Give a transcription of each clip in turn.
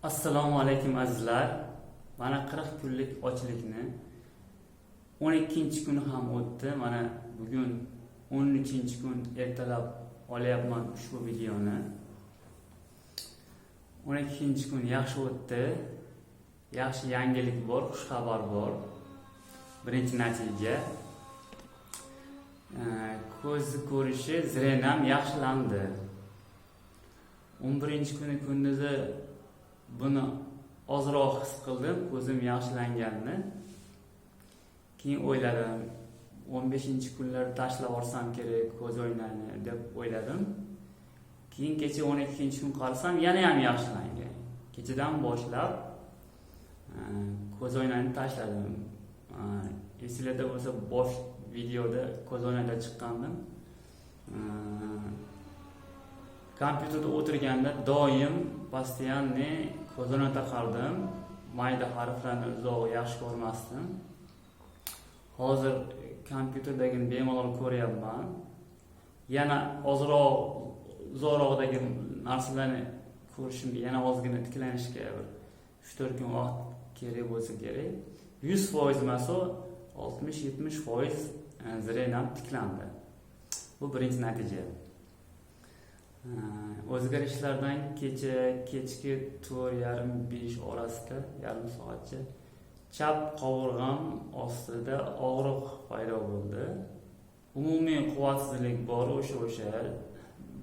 Assalomu alaykum azizlar. Mana 40 kunlik ochlikni 12-kuni ham o'tdi. Mana bugun 13-kun ertalab olyapman ushbu videoni. 12-kun yaxshi o'tdi. Yaxshi yangilik bor, xush xabar bor. Birinchi natija ko'zni ko'rishi zrenam yaxshilandi. 11-kuni kunduzi buni ozroq his qildim, ko'zim yaxshilanganini. Keyin o'yladim, 15-kunlar tashlab yuborsam kerak ko'z o'ynayni deb o'yladim. Keyin kecha 12-kun qarasam yana ham yaxshilangan. Kechadan boshlab ko'z o'ynayni tashladim. Esingizda bo'lsa bosh videoda ko'z o'ynayda chiqqandim. Kompyuterda o'tirganda doim постоянно ko'zini taqardim. Mayda harflarni uzoq yaxshi ko'rmasdim. Hozir kompyuterdagi bemalol ko'ryapman. Yana ozroq zo'roqdagi narsalarni ko'rishimga yana ozgina tiklanishga 3-4 kun vaqt kerak bo'lsa kerak. 100% emas, 60-70% zrenam tiklandi. Bu birinchi natija. O'zgarishlardan kechki 4:30-5 orasida, yarim soatcha chap qovurg'am ostida og'riq paydo bo'ldi. Umumiy quvvatsizlik bor, o'sha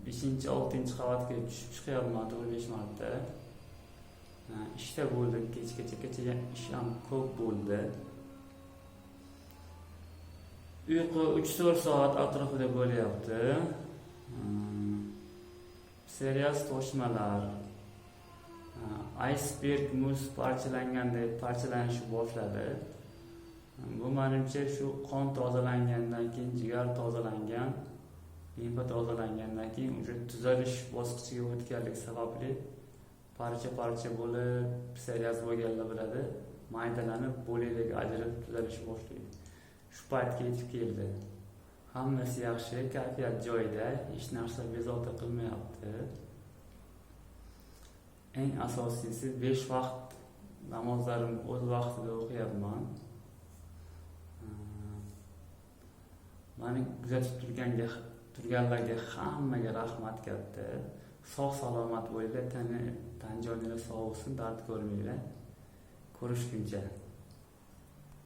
5-6 qavatga tushib chiqyapman 5 marta. Ishda bo'ldim, kecha ish ham ko'p bo'ldi. Uyqu 3-4 soat atrofida bo'lyapti. Serial toshmalar, iceberg muz parchalangandek parchalanishni boshladi. Bu menimcha shu qon tozalangandan keyin, jigar tozalangan, limfa tozalangandan keyin o'sha tuzalish bosqichiga o'tganlik sababli parcha bo'lib, psoriaz bo'lganlar biladi, maydalanib, bo'laklarga ajralib tuzalishni boshlaydi. Shu paytga yetib keldi. Hammasi yaxshi, kayfiyat joyida, hech narsa bezovta qilmayapti. Eng asosiysi 5 vaqt namozlarimni o'z vaqtida o'qiyapman. Meni kuzatib turganlarga hammaga rahmat katta. Sog' salomat bo'linglar, tan joyinglar sog' bo'lsin, dard ko'rmanglar. Ko'rishguncha.